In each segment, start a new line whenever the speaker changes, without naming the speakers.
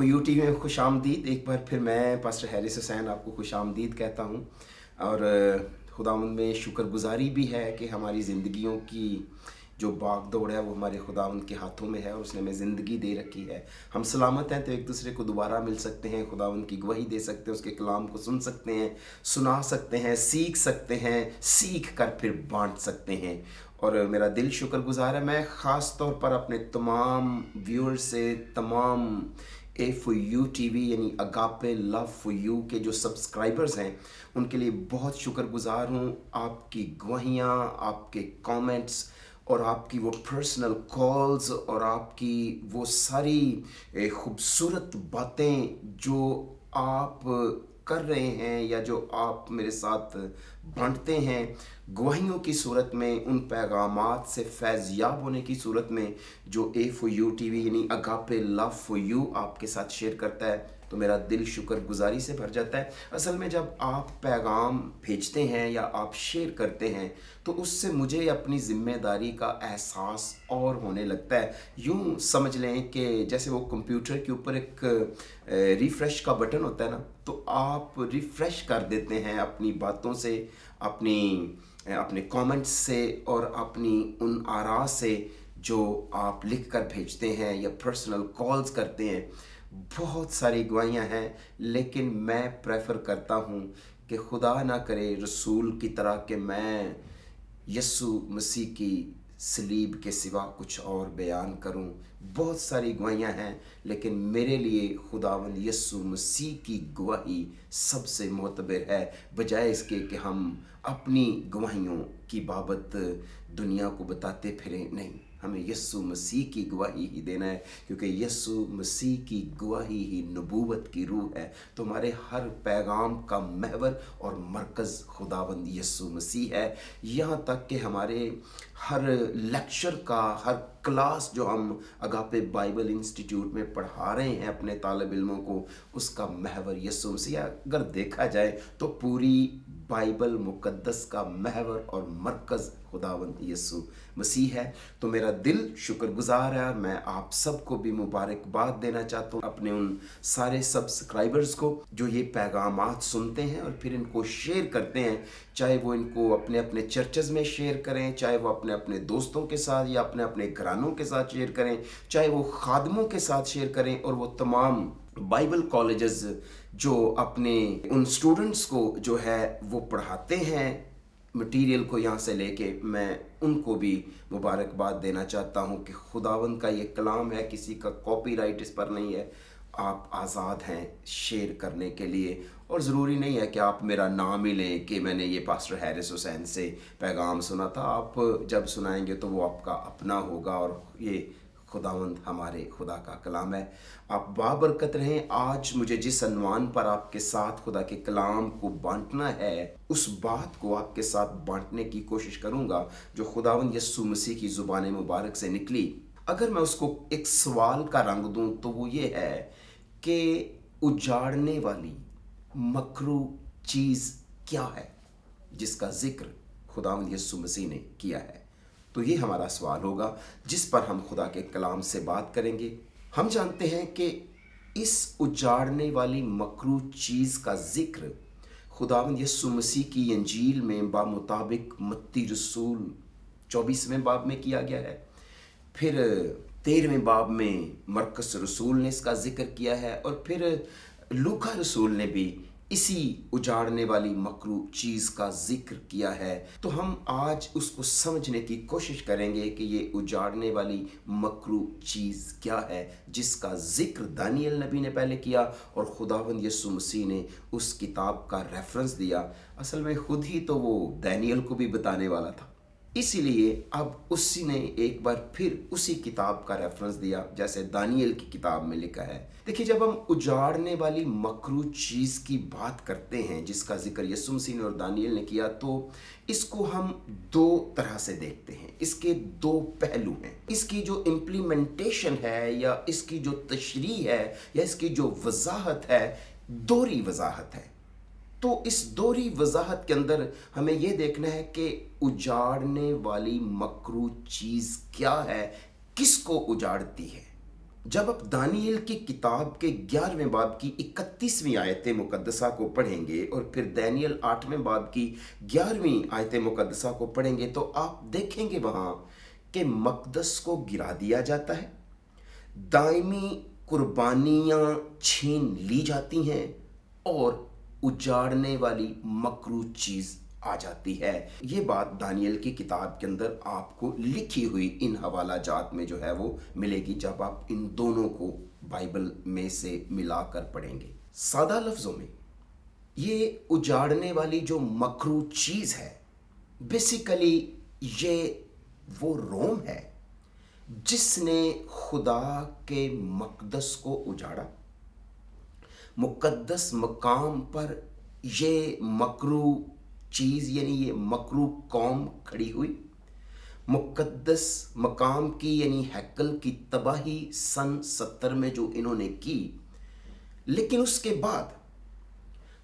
A4U TV में खुश आमदीद। एक बार फिर मैं पास्टर हैरिस हुसैन आपको खुश आमदीद कहता हूँ। और खुदावंद में शुक्रगुजारी भी है कि हमारी ज़िंदगियों की जो भाग दौड़ है वो हमारे खुदावंद के हाथों में है और उसने हमें ज़िंदगी दे रखी है। हम सलामत हैं तो एक दूसरे को दोबारा मिल सकते हैं, खुदावंद की गवाही दे सकते हैं, उसके कलाम को सुन सकते हैं, सुना सकते हैं, सीख सकते हैं, सीख कर फिर बांट सकते हैं। और मेरा दिल शुक्रगुजार है। मैं ख़ास तौर पर अपने तमाम व्यूअर्स से, तमाम A4U टीवी यानी अगापे लव फॉर यू के जो सब्सक्राइबर्स हैं उनके लिए बहुत शुक्रगुजार हूँ। आपकी गवाहियाँ, आपके कमेंट्स और आपकी वो पर्सनल कॉल्स और आपकी वो सारी खूबसूरत बातें जो आप कर रहे हैं या जो आप मेरे साथ बांटते हैं गवाहियों की सूरत में, उन पैगामात से फैज़ याब होने की सूरत में जो A4U टीवी यानी अगापे लव फॉर यू आपके साथ शेयर करता है, तो मेरा दिल शुक्रगुजारी से भर जाता है। असल में जब आप पैगाम भेजते हैं या आप शेयर करते हैं तो उससे मुझे अपनी ज़िम्मेदारी का एहसास और होने लगता है। यूँ समझ लें कि जैसे वो कंप्यूटर के ऊपर एक रिफ़्रेश का बटन होता है ना, तो आप रिफ़्रेश कर देते हैं अपनी बातों से, अपने कमेंट्स से और अपनी उन आरा से जो आप लिख कर भेजते हैं या पर्सनल कॉल्स करते हैं। बहुत सारी गवाहियाँ हैं, लेकिन मैं प्रेफर करता हूँ कि खुदा ना करे रसूल की तरह कि मैं यस्सु मसीह की सलीब के सिवा कुछ और बयान करूं। बहुत सारी गवाहियाँ हैं, लेकिन मेरे लिए खुदावंद यस्सु मसीह की गवाही सबसे मोतबर है, बजाय इसके कि हम अपनी गवाहियों की बाबत दुनिया को बताते फिरें। नहीं, हमें यस्सु मसीह की गवाही ही देना है, क्योंकि यस्सु मसीह की गवाही ही नबूवत की रूह है। तो हमारे हर पैगाम का महवर और मरकज़ खुदावंद यस्सु मसीह है। यहाँ तक कि हमारे हर लेक्चर का, हर क्लास जो हम अगापे बाइबल इंस्टीट्यूट में पढ़ा रहे हैं अपने तालिब इल्मों को, उसका महवर यस्सु मसीह। अगर देखा जाए तो पूरी बाइबल मुकद्दस का महवर और मरकज़ खुदावंद यस्सु मसीह है। तो मेरा दिल शुक्रगुजार है। मैं आप सबको भी मुबारकबाद देना चाहता हूँ, अपने उन सारे सब्सक्राइबर्स को जो ये पैगामात सुनते हैं और फिर इनको शेयर करते हैं, चाहे वो इनको अपने अपने चर्चेज़ में शेयर करें, चाहे वो अपने अपने दोस्तों के साथ या अपने अपने घरानों के साथ शेयर करें, चाहे वो खादमों के साथ शेयर करें, और वो तमाम बाइबल कॉलेजेस जो अपने उन स्टूडेंट्स को जो है वो पढ़ाते हैं मटीरियल को यहाँ से लेके, मैं उनको भी मुबारकबाद देना चाहता हूँ कि खुदावंद का ये कलाम है, किसी का कॉपीराइट इस पर नहीं है। आप आज़ाद हैं शेयर करने के लिए, और ज़रूरी नहीं है कि आप मेरा नाम ही लें कि मैंने ये पास्टर हैरिस हुसैन से पैगाम सुना था। आप जब सुनाएंगे तो वो आपका अपना होगा, और ये खुदावंद हमारे खुदा का कलाम है। आप बाबरकत रहें। आज मुझे जिस अनवान पर आपके साथ खुदा के कलाम को बांटना है, उस बात को आपके साथ बांटने की कोशिश करूंगा जो खुदावंद यस्सु मसीह की ज़ुबान मुबारक से निकली। अगर मैं उसको एक सवाल का रंग दूं तो वो ये है कि उजाड़ने वाली मकरू चीज़ क्या है जिसका जिक्र खुदावंद यस्सु मसीह ने किया है। तो ये हमारा सवाल होगा जिस पर हम खुदा के कलाम से बात करेंगे। हम जानते हैं कि इस उजाड़ने वाली मकरू चीज़ का जिक्र खुदावंद यस्सु मसीह की इंजील में बामुताबिक मत्ती रसूल 24वें बाब में किया गया है। फिर 13वें बाब में मरकस रसूल ने इसका जिक्र किया है, और फिर लूका रसूल ने भी इसी उजाड़ने वाली मकरू चीज़ का जिक्र किया है। तो हम आज उसको समझने की कोशिश करेंगे कि ये उजाड़ने वाली मकरू चीज़ क्या है जिसका जिक्र दानियल नबी ने पहले किया और खुदावंद यस्सु मसीह ने उस किताब का रेफरेंस दिया। असल में खुद ही तो वो दानियल को भी बताने वाला था, इसीलिए अब उसी ने एक बार फिर उसी किताब का रेफरेंस दिया जैसे दानियल की किताब में लिखा है। देखिए, जब हम उजाड़ने वाली मकरू चीज़ की बात करते हैं जिसका जिक्र यस्सु मसीह ने और दानियल ने किया, तो इसको हम दो तरह से देखते हैं। इसके दो पहलू हैं। इसकी जो इम्प्लीमेंटेशन है या इसकी जो तशरीह है या इसकी जो वजाहत है, दोहरी वजाहत है। तो इस दोहरी वजाहत के अंदर हमें यह देखना है कि उजाड़ने वाली मकरू चीज़ क्या है, किसको उजाड़ती है। जब आप दानिएल की किताब के 11वें बाब की 31वीं आयत मुकद्दसा को पढ़ेंगे और फिर दानिएल 8वें बाब की 11वीं आयत मुकद्दसा को पढ़ेंगे तो आप देखेंगे वहाँ कि मकदस को गिरा दिया जाता है, दायमी कुर्बानियाँ छीन ली जाती हैं और उजाड़ने वाली मकरू चीज़ आ जाती है। ये बात दानिएल की किताब के अंदर आपको लिखी हुई इन हवाला जात में जो है वो मिलेगी जब आप इन दोनों को बाइबल में से मिलाकर पढ़ेंगे। सादा लफ्ज़ों में ये उजाड़ने वाली जो मकरू चीज़ है, बेसिकली ये वो रोम है जिसने खुदा के मकदस को उजाड़ा। मुकद्दस मकाम पर ये मकरू चीज़ यानी ये मकरू कौम खड़ी हुई। मुकद्दस मकाम की यानी हैकल की तबाही सन 70 में जो इन्होंने की, लेकिन उसके बाद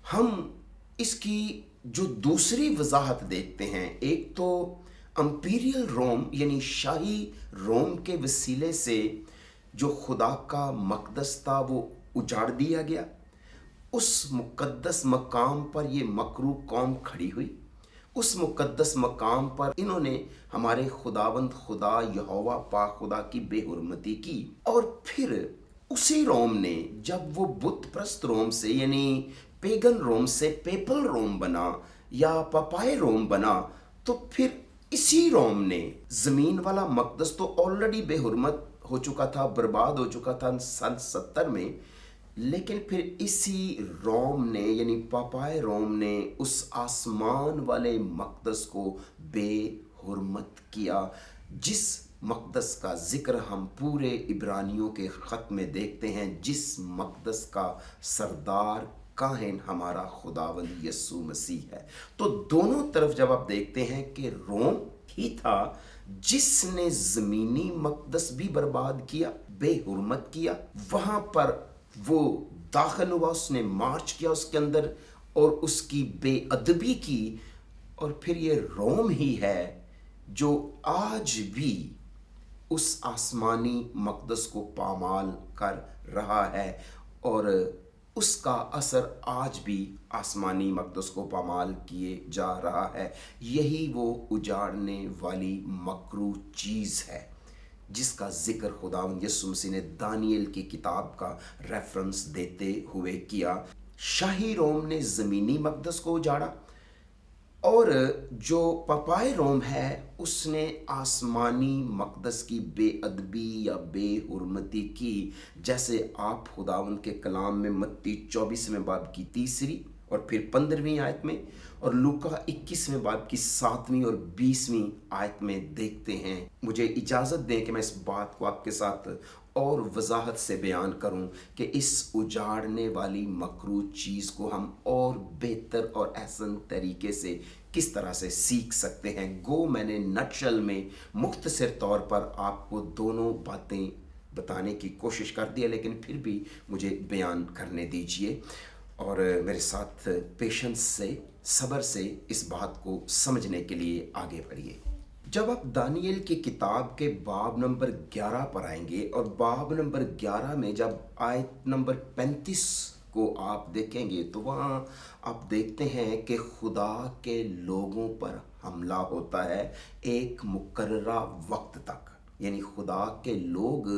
हम इसकी जो दूसरी वजाहत देखते हैं, एक तो अंपीरियल रोम यानी शाही रोम के वसीले से जो खुदा का मकदस था वो उजाड़ दिया गया। उस मुकद्दस मकाम पर ये मकरू कौम खड़ी हुई। उस मुकद्दस मकाम पर इन्होंने हमारे खुदावंद खुदा यहोवा पाक खुदा की बेहुरमती की। और फिर उसी रोम ने जब वो बुत प्रस्त रोम से यानी पेगन रोम से पेपल रोम बना या पपाए रोम बना, तो फिर इसी रोम ने ज़मीन वाला मकदस तो ऑलरेडी बेहुरमत हो चुका था, बर्बाद हो चुका था सन 70 में, लेकिन फिर इसी रोम ने यानी पापाए रोम ने उस आसमान वाले मकदस को बेहुरमत किया, जिस मकदस का जिक्र हम पूरे इब्रानियों के ख़त में देखते हैं, जिस मकदस का सरदार काहिन हमारा खुदावंद यीशु मसीह है। तो दोनों तरफ जब आप देखते हैं कि रोम ही था जिसने ज़मीनी मकदस भी बर्बाद किया, बेहुरमत किया, वहाँ पर वो दाखिल हुआ, उसने मार्च किया उसके अंदर और उसकी बेअदबी की। और फिर ये रोम ही है जो आज भी उस आसमानी मकदस को पामाल कर रहा है और उसका असर आज भी आसमानी मकदस को पामाल किए जा रहा है। यही वो उजाड़ने वाली मकरू चीज़ है जिसका जिक्र खुदावंद यीशु मसीह ने दानिएल की किताब का रेफरेंस देते हुए किया। शाही रोम ने ज़मीनी मकदस को उजाड़ा और जो पपाए रोम है उसने आसमानी मकदस की बेअदबी या बेहुरमती की, जैसे आप खुदावंद के कलाम में मत्ती 24वें बाब की 3 और फिर 15वीं आयत में और लूका 21वें बाब की 7वीं और 20वीं आयत में देखते हैं। मुझे इजाज़त दें कि मैं इस बात को आपके साथ और वजाहत से बयान करूं कि इस उजाड़ने वाली मकरू चीज़ को हम और बेहतर और एहसन तरीके से किस तरह से सीख सकते हैं। गो मैंने नटशल में मुख्तसर तौर पर आपको दोनों बातें बताने की कोशिश कर दी है, लेकिन फिर भी मुझे बयान करने दीजिए और मेरे साथ पेशेंस से, सब्र से इस बात को समझने के लिए आगे बढ़िए। जब आप दानिएल की किताब के बाब नंबर 11 पर आएंगे और बाब नंबर 11 में जब आयत नंबर 35 को आप देखेंगे तो वहाँ आप देखते हैं कि खुदा के लोगों पर हमला होता है एक मुकर्ररा वक्त तक, यानी खुदा के लोग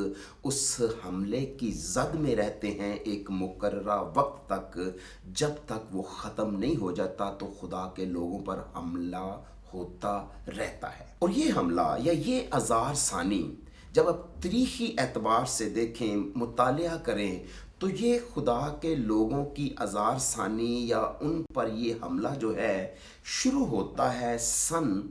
उस हमले की जद में रहते हैं एक मुकर्ररा वक्त तक, जब तक वो ख़त्म नहीं हो जाता तो खुदा के लोगों पर हमला होता रहता है। और ये हमला या ये अज़ार सानी जब आप तारीख़ी एतबार से देखें, मुतालिया करें, तो ये खुदा के लोगों की अज़ार सानी या उन पर ये हमला जो है शुरू होता है सन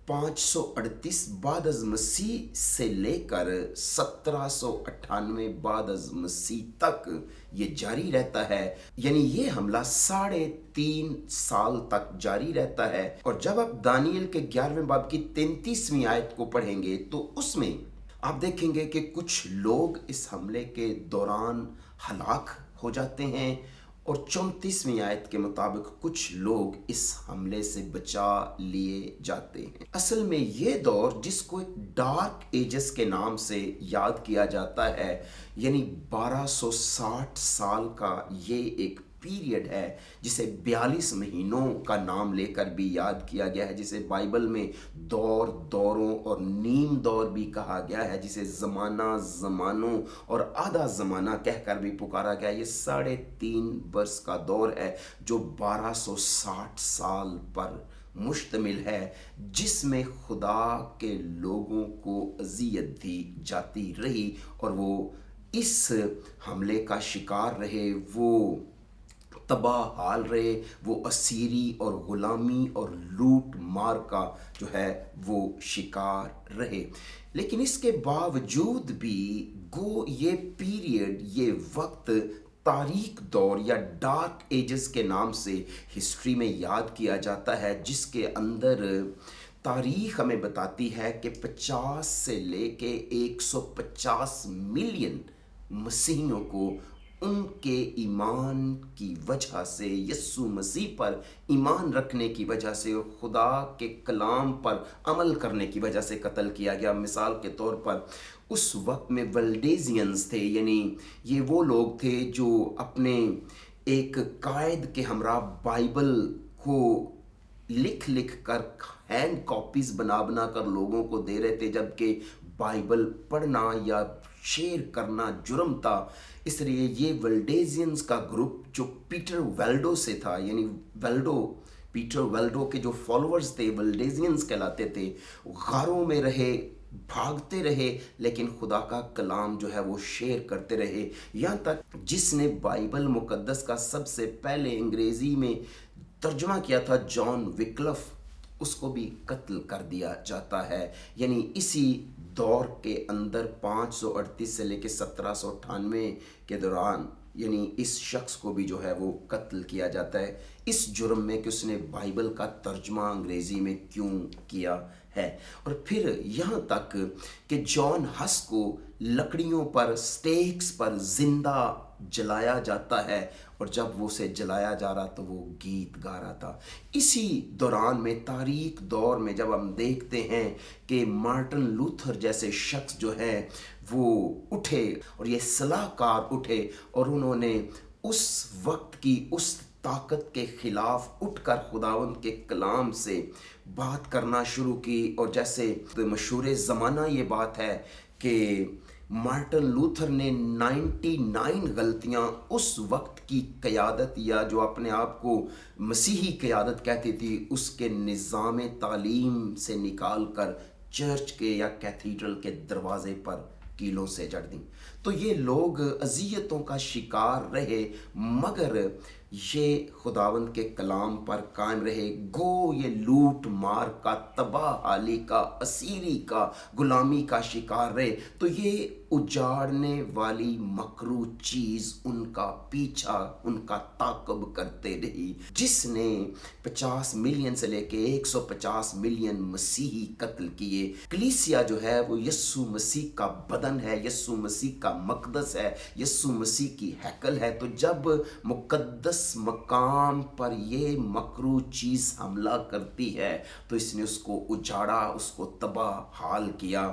538 बाद अज़ मसीह से लेकर 1798 बाद अज़ मसीह तक ये जारी रहता है। यानी ये हमला 3.5 साल तक जारी रहता है। और जब आप दानिएल के 11वें बाब की 33वीं आयत को पढ़ेंगे तो उसमें आप देखेंगे कि कुछ लोग इस हमले के दौरान हलाक हो जाते हैं और 34वीं आयत के मुताबिक कुछ लोग इस हमले से बचा लिए जाते हैं। असल में ये दौर जिसको एक डार्क एजेस के नाम से याद किया जाता है, यानी 1260 साल का ये एक पीरियड है जिसे 42 महीनों का नाम लेकर भी याद किया गया है, जिसे बाइबल में दौर, दौरों और नीम दौर भी कहा गया है, जिसे ज़माना, ज़मानों और आधा ज़माना कहकर भी पुकारा गया है। ये 3.5 वर्ष का दौर है जो 1260 साल पर मुश्तमिल है, जिसमें खुदा के लोगों को अज़ियत दी जाती रही और वो इस हमले का शिकार रहे, वो तबाह हाल रहे, वो असीरी और ग़ुलामी और लूट मार का जो है वो शिकार रहे। लेकिन इसके बावजूद भी ये पीरियड, ये वक्त तारीख दौर या डार्क एजेस के नाम से हिस्ट्री में याद किया जाता है, जिसके अंदर तारीख हमें बताती है कि 50 से लेके 150 मिलियन मसीहियों को उनके ईमान की वजह से, यस्सु मसीह पर ईमान रखने की वजह से और खुदा के कलाम पर अमल करने की वजह से कत्ल किया गया। मिसाल के तौर पर उस वक्त में वल्डेजियंस थे, यानी ये वो लोग थे जो अपने एक कायद के हमरा बाइबल को लिख लिख कर हैंड कॉपीज़ बना कर लोगों को दे रहे थे, जबकि बाइबल पढ़ना या शेयर करना जुर्म था। इसलिए ये वल्डेजियंस का ग्रुप जो पीटर वेल्डो से था, यानी पीटर वेल्डो के जो फॉलोअर्स थे वल्डेजियंस कहलाते थे, गारों में रहे, भागते रहे, लेकिन खुदा का कलाम जो है वो शेयर करते रहे। यहाँ तक जिसने बाइबल मुकद्दस का सबसे पहले अंग्रेज़ी में तर्जुमा किया था, जॉन विक्लफ, उसको भी कत्ल कर दिया जाता है। यानी इसी दौर के अंदर 538 से लेकर 1798 के दौरान यानी इस शख्स को भी जो है वो कत्ल किया जाता है इस जुर्म में कि उसने बाइबल का तर्जुमा अंग्रेज़ी में क्यों किया है। और फिर यहाँ तक कि जॉन हस को लकड़ियों पर, स्टेक्स पर जिंदा जलाया जाता है, और जब वो उसे जलाया जा रहा तो वो गीत गा रहा था। इसी दौरान में, तारीख दौर में, जब हम देखते हैं कि मार्टिन लूथर जैसे शख्स जो है वो उठे और ये सलाहकार उठे और उन्होंने उस वक्त की उस ताकत के खिलाफ उठकर खुदावंद के कलाम से बात करना शुरू की। और जैसे मशहूर ज़माना ये बात है कि मार्टिन लूथर ने 99 गलतियां उस वक्त की क़यादत, या जो अपने आप को मसीही क़यादत कहती थी, उसके निज़ाम तालीम से निकाल कर चर्च के या कैथीड्रल के दरवाज़े पर कीलों से जड़ दी। तो ये लोग अज़ियतों का शिकार रहे, मगर ये खुदावंद के कलाम पर कायम रहे। गो ये लूट मार का, तबाहाली का, असीरी का, गुलामी का शिकार रहे। तो ये उजाड़ने वाली मकरू चीज़ उनका पीछा, उनका ताक़ब करते रही, जिसने 50 मिलियन से लेके 150 मिलियन मसीही कत्ल किए। कलीसिया जो है वो यस्सु मसीह का बदन है, यस्सु मसीह का मकदस है, यस्सु मसीह की हैकल है। तो जब मुकद्दस मकाम पर ये मकरू चीज़ हमला करती है तो इसने उसको उजाड़ा, उसको तबाह हाल किया,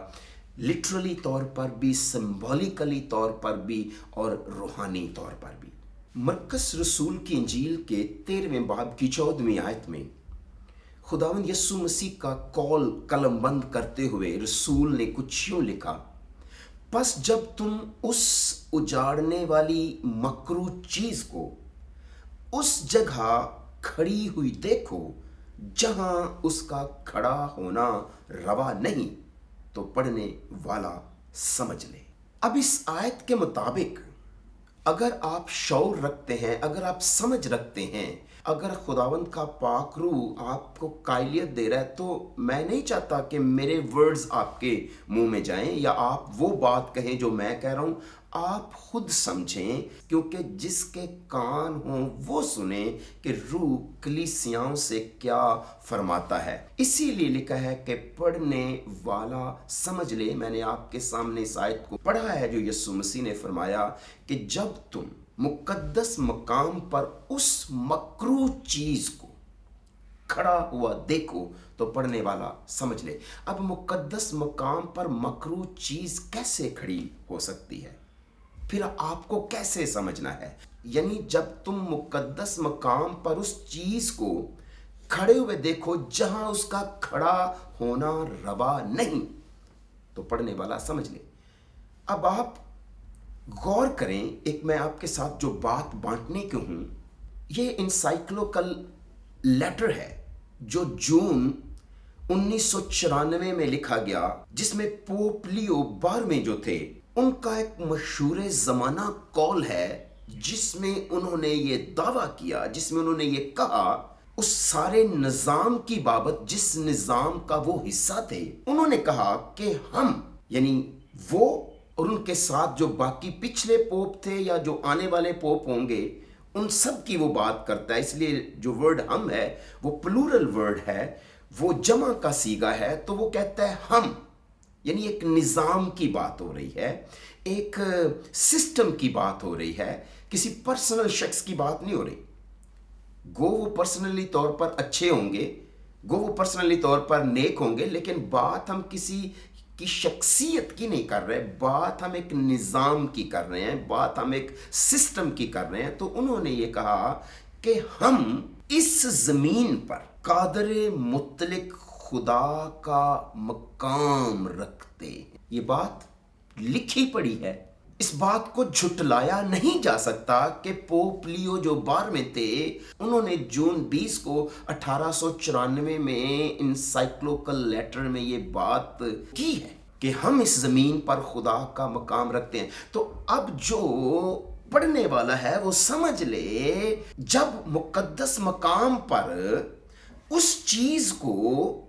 लिटरली तौर पर भी, सिंबॉलिकली तौर पर भी और रूहानी तौर पर भी। मरकस रसूल की इंजील के 13वें बाब की 14वीं आयत में खुदावंद यस्सु मसीह का कॉल कलमबंद करते हुए रसूल ने कुछ यूं लिखा, बस जब तुम उस उजाड़ने वाली मकरू चीज़ को उस जगह खड़ी हुई देखो जहां उसका खड़ा होना रवा नहीं, तो पढ़ने वाला समझ ले। अब इस आयत के मुताबिक अगर आप शऊर रखते हैं, अगर आप समझ रखते हैं, अगर खुदावंद का पाक रूह आपको कायलियत दे रहा है, तो मैं नहीं चाहता कि मेरे वर्ड्स आपके मुंह में जाएं या आप वो बात कहें जो मैं कह रहा हूं। आप खुद समझें, क्योंकि जिसके कान हों वो सुने कि रूह कलीसियाओं से क्या फरमाता है। इसीलिए लिखा है कि पढ़ने वाला समझ ले। मैंने आपके सामने इस आयत को पढ़ा है जो यीशु मसीह ने फरमाया कि जब तुम मुकद्दस मकाम पर उस मकरू चीज को खड़ा हुआ देखो तो पढ़ने वाला समझ ले। अब मुकद्दस मकाम पर मकरू चीज कैसे खड़ी हो सकती है, फिर आपको कैसे समझना है। यानी जब तुम मुकद्दस मकाम पर उस चीज को खड़े हुए देखो जहां उसका खड़ा होना रवा नहीं, तो पढ़ने वाला समझ ले। अब आप गौर करें, एक मैं आपके साथ जो बात बांटने की हूं, ये इंसाइक्लिकल लेटर है जो जून 1994 में लिखा गया, जिसमें पोप लियो 12वें जो थे उनका एक मशहूर जमाना कॉल है, जिसमें उन्होंने ये दावा किया, जिसमें उन्होंने ये कहा उस सारे निज़ाम की बाबत जिस निज़ाम का वो हिस्सा थे। उन्होंने कहा कि हम, यानी वो और उनके साथ जो बाकी पिछले पोप थे या जो आने वाले पोप होंगे, उन सब की वो बात करता है। इसलिए जो वर्ड हम है वो प्लूरल वर्ड है, वो जमा का सीगा है। तो वो कहता है हम, यानी एक निज़ाम की बात हो रही है, एक सिस्टम की बात हो रही है, किसी पर्सनल शख्स की बात नहीं हो रही। गो वो पर्सनली तौर पर अच्छे होंगे, गो वो पर्सनली तौर पर नेक होंगे, लेकिन बात हम किसी की शख्सियत की नहीं कर रहे, बात हम एक निज़ाम की कर रहे हैं, बात हम एक सिस्टम की कर रहे हैं। तो उन्होंने ये कहा कि हम इस ज़मीन पर कादर मुतलक खुदा का मकाम रखते हैं। ये बात लिखी पड़ी है, इस बात को झुटलाया नहीं जा सकता कि पोप लियो जो 12वें थे, उन्होंने जून 20 को 1894 में इंसाइक्लिकल लेटर में ये बात की है कि हम इस जमीन पर खुदा का मकाम रखते हैं। तो अब जो पढ़ने वाला है वो समझ ले, जब मुकद्दस मकाम पर उस चीज को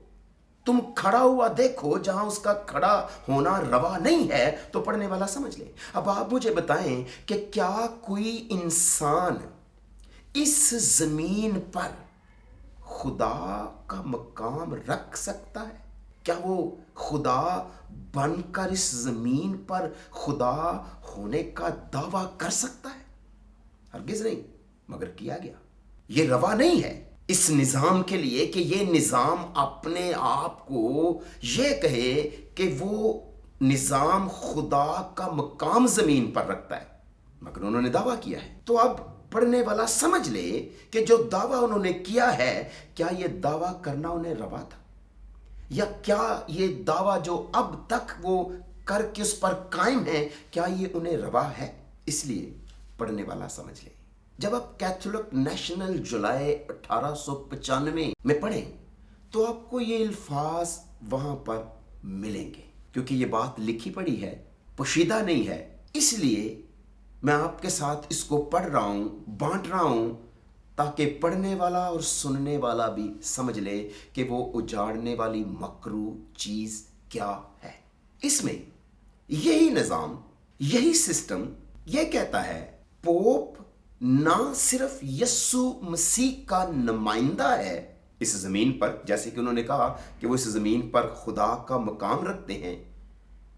तुम खड़ा हुआ देखो जहां उसका खड़ा होना रवा नहीं है, तो पढ़ने वाला समझ ले। अब आप मुझे बताएं कि क्या कोई इंसान इस जमीन पर खुदा का मकाम रख सकता है? क्या वो खुदा बनकर इस जमीन पर खुदा होने का दावा कर सकता है? हरगिज नहीं, मगर किया गया। ये रवा नहीं है इस निज़ाम के लिए कि ये निज़ाम अपने आप को ये कहे कि वो निज़ाम खुदा का मकाम ज़मीन पर रखता है, मगर उन्होंने दावा किया है। तो अब पढ़ने वाला समझ ले कि जो दावा उन्होंने किया है, क्या ये दावा करना उन्हें रवा था, या क्या ये दावा जो अब तक वो करके उस पर कायम है, क्या ये उन्हें रवा है? इसलिए पढ़ने वाला समझ ले। जब आप कैथोलिक नेशनल जुलाई 1895 में पढ़ें तो आपको ये अल्फाज वहां पर मिलेंगे, क्योंकि ये बात लिखी पड़ी है, पोशीदा नहीं है। इसलिए मैं आपके साथ इसको पढ़ रहा हूं, बांट रहा हूं, ताकि पढ़ने वाला और सुनने वाला भी समझ ले कि वो उजाड़ने वाली मकरू चीज क्या है। इसमें यही निज़ाम, यही सिस्टम ये कहता है पोप ना सिर्फ यस्सु मसीह का नुमाइंदा है इस जमीन पर, जैसे कि उन्होंने कहा कि वो इस जमीन पर खुदा का मकाम रखते हैं,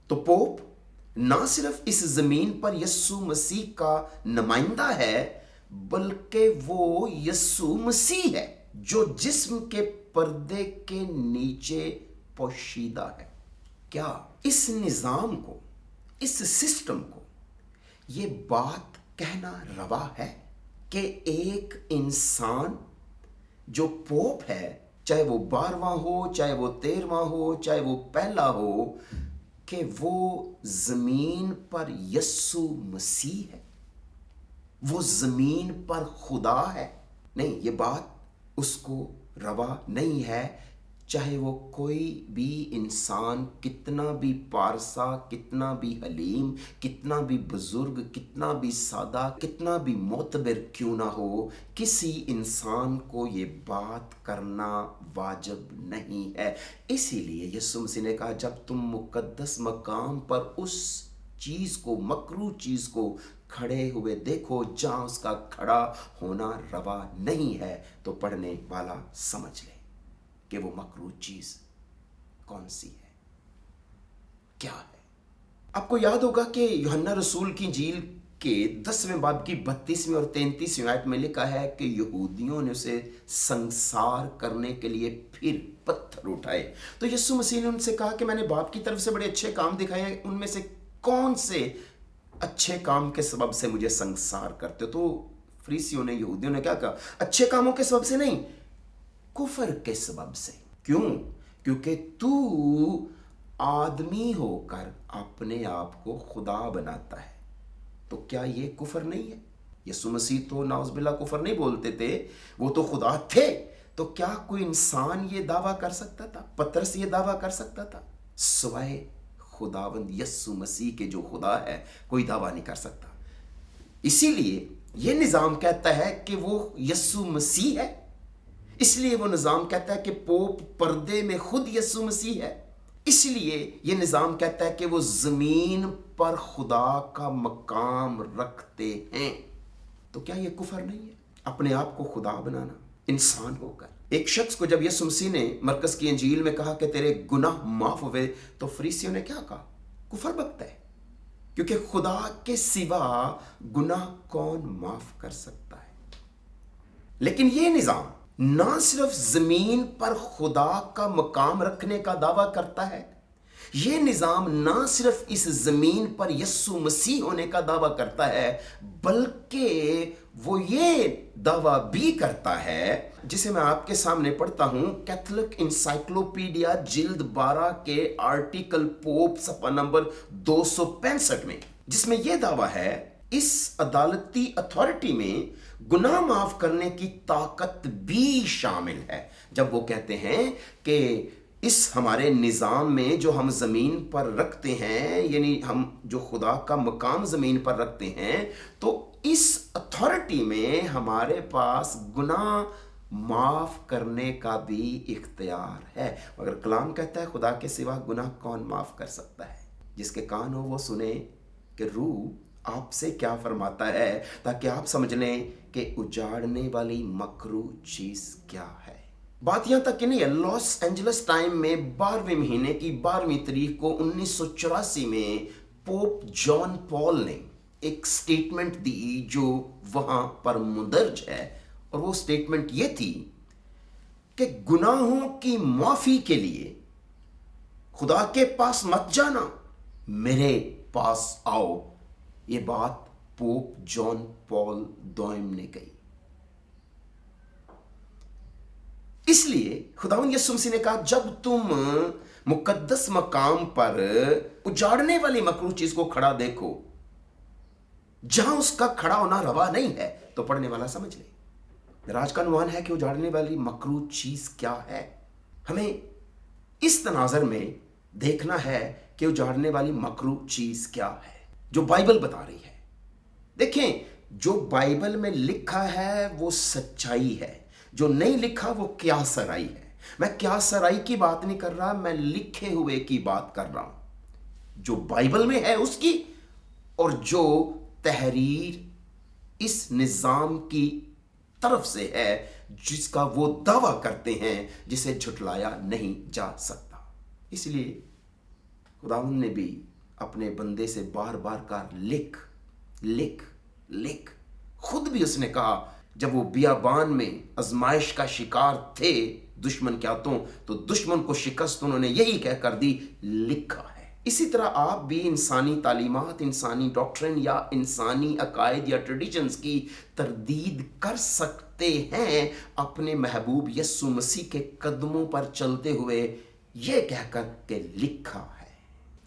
तो पोप ना सिर्फ इस जमीन पर यस्सु मसीह का नुमाइंदा है, बल्कि वो यस्सु मसीह है जो जिस्म के पर्दे के नीचे पोशीदा है। क्या इस निजाम को, इस सिस्टम को ये बात कहना रवा है कि एक इंसान जो पोप है, चाहे वो 12वां हो, चाहे वो 13वां हो, चाहे वो पहला हो, कि वो जमीन पर यस्सु मसीह है, वो जमीन पर खुदा है? नहीं, ये बात उसको रवा नहीं है, चाहे वो कोई भी इंसान कितना भी पारसा, कितना भी हलीम, कितना भी बुजुर्ग, कितना भी सादा, कितना भी मोतबर क्यों ना हो, किसी इंसान को ये बात करना वाजिब नहीं है। इसीलिए यीशु मसीह ने कहा, जब तुम मुकद्दस मकाम पर उस चीज को, मकरू चीज को खड़े हुए देखो जहां उसका खड़ा होना रवा नहीं है, तो पढ़ने वाला समझ ले कि वो मकरू चीज कौन सी है, क्या है। आपको याद होगा कि यूहन्ना रसूल की इंजील के 10वें बाब की 32वीं और 33वीं आयत में लिखा है कि यहूदियों ने उसे संसार करने के लिए फिर पत्थर उठाए। तो यीशु मसीह ने उनसे कहा कि मैंने बाप की तरफ से बड़े अच्छे काम दिखाए, उनमें से कौन से अच्छे काम के सबब से मुझे संसार करते हो? तो फरीसियों ने, यहूदियों ने क्या कहा? अच्छे कामों के सबब से नहीं, कुफर के सबब से। क्यों? क्योंकि तू आदमी होकर अपने आप को खुदा बनाता है। तो क्या ये कुफर नहीं है? यीशु मसीह तो नाउज़ुबिल्लाह कुफर नहीं बोलते थे, वो तो खुदा थे। तो क्या कोई इंसान ये दावा कर सकता था? पतरस ये दावा कर सकता था? सिवाय खुदावंद यीशु मसीह के जो खुदा है, कोई दावा नहीं कर सकता। इसीलिए ये निज़ाम कहता है कि वो यीशु मसीह है। इसलिए वो निज़ाम कहता है कि पोप पर्दे में खुद यीशु मसीह है। इसलिए ये निज़ाम कहता है कि वो ज़मीन पर खुदा का मकाम रखते हैं। तो क्या ये कुफर नहीं है? अपने आप को खुदा बनाना इंसान होकर। एक शख्स को जब यीशु मसीह ने मरकस की इंजील में कहा कि तेरे गुनाह माफ हुए, तो फरीसियों ने क्या कहा? कुफर बकता है, क्योंकि खुदा के सिवा गुनाह कौन माफ कर सकता है? लेकिन ये निज़ाम ना सिर्फ जमीन पर खुदा का मकाम रखने का दावा करता है, ये निज़ाम ना सिर्फ इस जमीन पर यीशु मसीह होने का दावा करता है, बल्कि वो ये दावा भी करता है, जिसे मैं आपके सामने पढ़ता हूं, कैथोलिक इंसाइक्लोपीडिया जिल्द 12 के आर्टिकल पोप सफ़ा नंबर 265 में, जिसमें यह दावा है, इस अदालती अथॉरिटी में गुनाह माफ करने की ताकत भी शामिल है। जब वो कहते हैं कि इस हमारे निज़ाम में जो हम ज़मीन पर रखते हैं, यानी हम जो खुदा का मकाम ज़मीन पर रखते हैं, तो इस अथॉरिटी में हमारे पास गुनाह माफ़ करने का भी इख्तियार है। मगर कलाम कहता है खुदा के सिवा गुनाह कौन माफ़ कर सकता है? जिसके कान हो वो सुने कि रूह आपसे क्या फरमाता है, ताकि आप समझ लें कि उजाड़ने वाली मकरू चीज़ क्या है। बात यहाँ तक कि नहीं है, लॉस एंजलिस टाइम में 12वें महीने की 12वीं तारीख को 1984 में पोप जॉन पॉल ने एक स्टेटमेंट दी जो वहाँ पर मुंदरज है, और वो स्टेटमेंट ये थी कि गुनाहों की माफ़ी के लिए खुदा के पास मत जाना, मेरे पास आओ। ये बात पोप जॉन पॉल दोम ने कही। इसलिए खुदावंद यीशु मसीह ने कहा, जब तुम मुकद्दस मकाम पर उजाड़ने वाली मकरूह चीज को खड़ा देखो, जहां उसका खड़ा होना रवा नहीं है, तो पढ़ने वाला समझ ले। मेरा आज का अनुमान है कि उजाड़ने वाली मकरूह चीज क्या है। हमें इस तनाजर में देखना है कि उजाड़ने वाली मकरूह चीज क्या है जो बाइबल बता रही है। देखें, जो बाइबल में लिखा है वो सच्चाई है, जो नहीं लिखा वो क्या सराई है। मैं क्या सराई की बात नहीं कर रहा, मैं लिखे हुए की बात कर रहा हूं, जो बाइबल में है उसकी, और जो तहरीर इस निज़ाम की तरफ से है जिसका वो दावा करते हैं, जिसे झुटलाया नहीं जा सकता। इसलिए खुदावंद ने भी अपने बंदे से बार बार कहा, लिख लिख लिख। खुद भी उसने कहा, जब वो बियाबान में आजमाइश का शिकार थे दुश्मन के हाथों, तो दुश्मन को शिकस्त उन्होंने यही कहकर दी, लिखा है। इसी तरह आप भी इंसानी तालीमात, इंसानी डॉक्ट्रिन या इंसानी अकायद या ट्रेडिशंस की तरदीद कर सकते हैं अपने महबूब यीशु मसीह के कदमों पर चलते हुए, ये कहकर के लिखा है।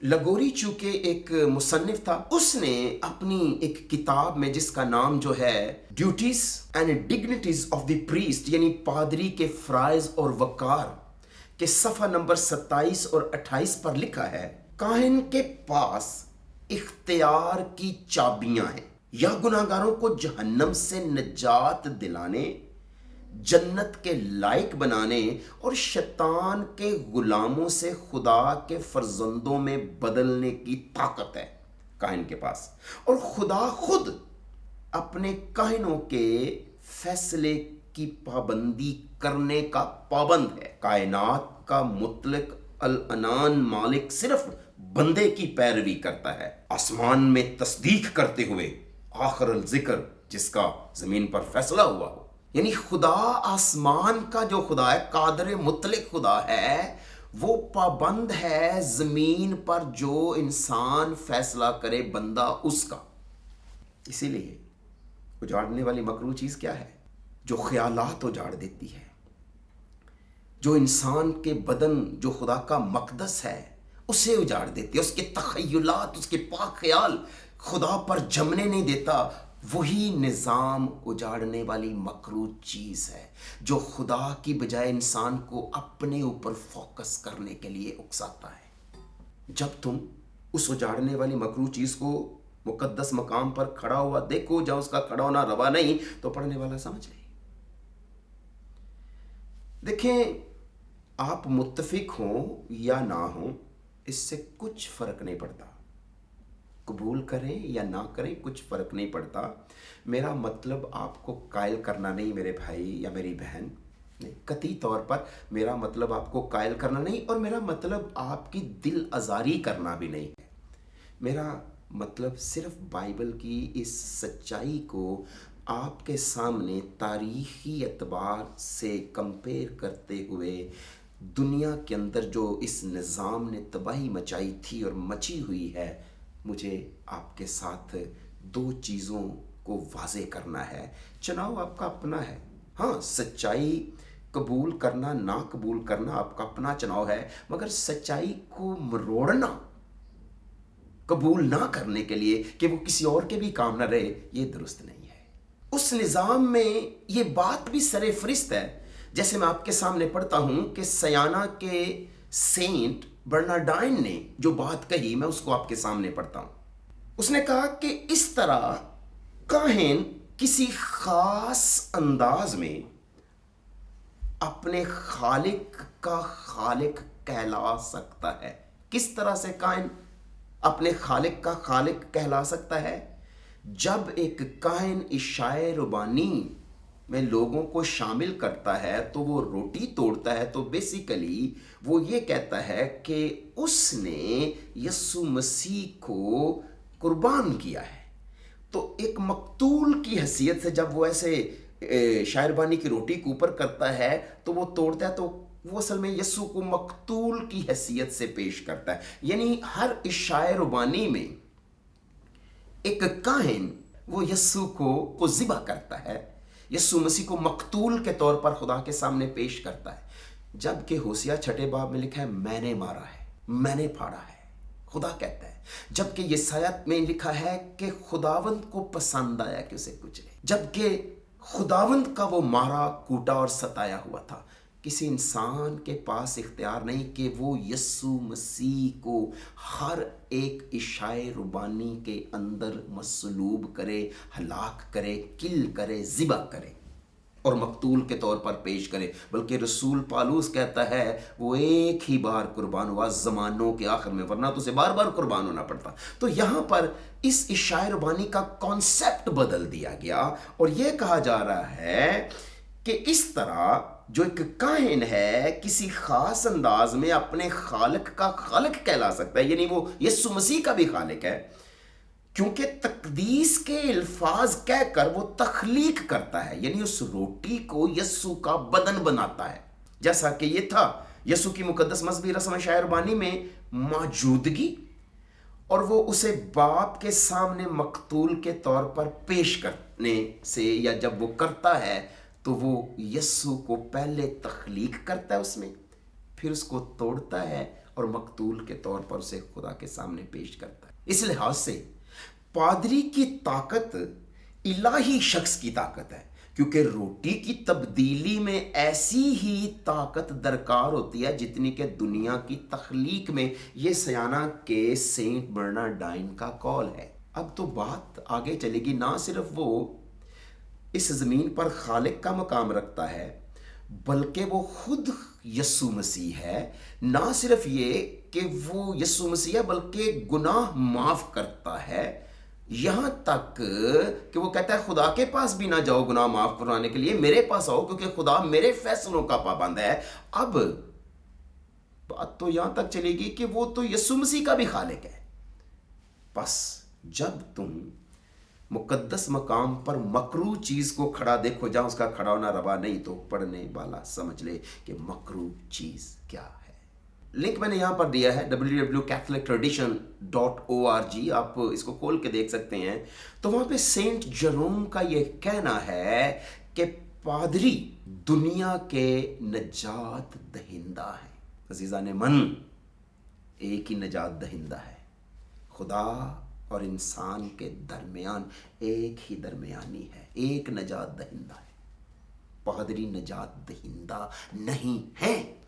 लगोरी चूंकि एक मुसन्निफ था, उसने अपनी एक किताब में, जिसका नाम जो है duties and dignities of the priest, यानी पादरी के फ्राइज और वकार, के सफ़ा नंबर 27 और 28 पर लिखा है, काहिन के पास इख्तियार की चाबियां हैं, या गुनाहगारों को जहन्नम से निजात दिलाने, जन्नत के लायक बनाने और शैतान के गुलामों से खुदा के फर्जंदों में बदलने की ताकत है काहिन के पास। और खुदा खुद अपने काहिनों के फैसले की पाबंदी करने का पाबंद है। कायनात का मुतलक अल अनान मालिक सिर्फ बंदे की पैरवी करता है, आसमान में तस्दीक करते हुए آخر الذکر، جس کا زمین پر فیصلہ ہوا ہو. یعنی خدا آسمان کا جو خدا ہے، قادر مطلق خدا ہے، وہ پابند ہے زمین پر جو انسان فیصلہ کرے بندہ اس کا. اسی لیے اجاڑنے والی مکروہ چیز کیا ہے؟ جو خیالات اجاڑ دیتی ہے، جو انسان کے بدن جو خدا کا مقدس ہے اسے اجاڑ دیتی ہے. اس کے تخیلات، اس کے پاک خیال خدا پر جمنے نہیں دیتا. وہی نظام اجاڑنے والی مکروہ چیز ہے جو خدا کی بجائے انسان کو اپنے اوپر فوکس کرنے کے لیے اکساتا ہے. جب تم اس اجاڑنے والی مکروہ چیز کو مقدس مقام پر کھڑا ہوا دیکھو جہاں اس کا کھڑا ہونا روا نہیں، تو پڑھنے والا سمجھ لے. دیکھیں، آپ متفق ہوں یا نہ ہوں اس سے کچھ فرق نہیں پڑتا. قبول کریں یا نہ کریں کچھ فرق نہیں پڑتا. میرا مطلب آپ کو قائل کرنا نہیں میرے بھائی یا میری بہن، نہیں، قطعی طور پر میرا مطلب آپ کو قائل کرنا نہیں، اور میرا مطلب آپ کی دل آزاری کرنا بھی نہیں ہے. میرا مطلب صرف بائبل کی اس سچائی کو آپ کے سامنے تاریخی اعتبار سے کمپیئر کرتے ہوئے دنیا کے اندر جو اس نظام نے تباہی مچائی تھی اور مچی ہوئی ہے، مجھے آپ کے ساتھ دو چیزوں کو واضح کرنا ہے. چناؤ آپ کا اپنا ہے. ہاں، سچائی قبول کرنا نہ قبول کرنا آپ کا اپنا چناؤ ہے، مگر سچائی کو مروڑنا قبول نہ کرنے کے لیے کہ وہ کسی اور کے بھی کام نہ رہے، یہ درست نہیں ہے. اس نظام میں یہ بات بھی سر فہرست ہے. جیسے میں آپ کے سامنے پڑھتا ہوں کہ سیانا کے سینٹ برنارڈائن نے جو بات کہی، میں اس کو آپ کے سامنے پڑھتا ہوں. اس نے کہا کہ اس طرح کاہن کسی خاص انداز میں اپنے خالق کا خالق کہلا سکتا ہے. کس طرح سے کاہن اپنے خالق کا خالق کہلا سکتا ہے؟ جب ایک کاہن عشاء ربانی میں لوگوں کو شامل کرتا ہے تو وہ روٹی توڑتا ہے، تو بیسیکلی وہ یہ کہتا ہے کہ اس نے یسوع مسیح کو قربان کیا ہے. تو ایک مقتول کی حیثیت سے جب وہ ایسے شائربانی کی روٹی کو اوپر کرتا ہے تو وہ توڑتا ہے، تو وہ اصل میں یسوع کو مقتول کی حیثیت سے پیش کرتا ہے. یعنی ہر عشاء ربانی میں ایک کاہن وہ یسوع کو ذبح کرتا ہے، یسوع مسیح کو مقتول کے طور پر خدا کے سامنے پیش کرتا ہے. جبکہ ہوسیہ 6 باب میں لکھا ہے میں نے مارا ہے، میں نے پھاڑا ہے، خدا کہتا ہے. جبکہ یسایت میں لکھا ہے کہ خداوند کو پسند آیا کہ اسے کچلے. جبکہ خداوند کا وہ مارا، کوٹا اور ستایا ہوا تھا. کسی انسان کے پاس اختیار نہیں کہ وہ یسوع مسیح کو ہر ایک عشاء ربانی کے اندر مصلوب کرے، ہلاک کرے، کل کرے، ذبح کرے اور مقتول کے طور پر پیش کرے. بلکہ رسول پالوس کہتا ہے وہ ایک ہی بار قربان ہوا زمانوں کے آخر میں، ورنہ تو اسے بار بار قربان ہونا پڑتا. تو یہاں پر اس عشاء ربانی کا کانسیپٹ بدل دیا گیا اور یہ کہا جا رہا ہے کہ اس طرح جو ایک کاہن ہے کسی خاص انداز میں اپنے خالق کا خالق کہلا سکتا ہے. یعنی وہ یسوع مسیح کا بھی خالق ہے، کیونکہ تقدیس کے الفاظ کہہ کر وہ تخلیق کرتا ہے. یعنی اس روٹی کو یسوع کا بدن بناتا ہے، جیسا کہ یہ تھا یسوع کی مقدس مذہبی رسم شائربانی میں موجودگی، اور وہ اسے باپ کے سامنے مقتول کے طور پر پیش کرنے سے، یا جب وہ کرتا ہے تو وہ یسوع کو پہلے تخلیق کرتا ہے اس میں، پھر اس کو توڑتا ہے اور مقتول کے طور پر اسے خدا کے سامنے پیش کرتا ہے. اس لحاظ سے پادری کی طاقت الہی شخص کی طاقت ہے، کیونکہ روٹی کی تبدیلی میں ایسی ہی طاقت درکار ہوتی ہے جتنی کہ دنیا کی تخلیق میں. یہ سیانا کے سینٹ برنارڈائن کا قول ہے. اب تو بات آگے چلے گی. نہ صرف وہ اس زمین پر خالق کا مقام رکھتا ہے، بلکہ وہ خود یسوع مسیح ہے. نہ صرف یہ کہ وہ یسوع مسیح ہے بلکہ گناہ معاف کرتا ہے، یہاں تک کہ وہ کہتا ہے خدا کے پاس بھی نہ جاؤ گناہ معاف کرانے کے لیے، میرے پاس آؤ کیونکہ خدا میرے فیصلوں کا پابند ہے. اب بات تو یہاں تک چلے گی کہ وہ تو یسوع مسیح کا بھی خالق ہے. بس جب تم मुकद्दस मकाम पर मकरू चीज़ को खड़ा देखो, जहाँ उसका खड़ा होना रवा नहीं, तो पढ़ने वाला समझ ले कि मकरू चीज़ क्या है। लिंक मैंने यहाँ पर दिया है www.catholictradition.org, आप इसको खोल के देख सकते हैं। तो वहाँ पे सेंट जेरोम का ये कहना है कि पादरी दुनिया के नजात दहिंदा है। अजीज़ान मन, एक ही नजात दहिंदा है, खुदा और इंसान के दरमियान एक ही दरमियानी है, एक नजात दहिंदा है। पादरी नजात दहिंदा नहीं है,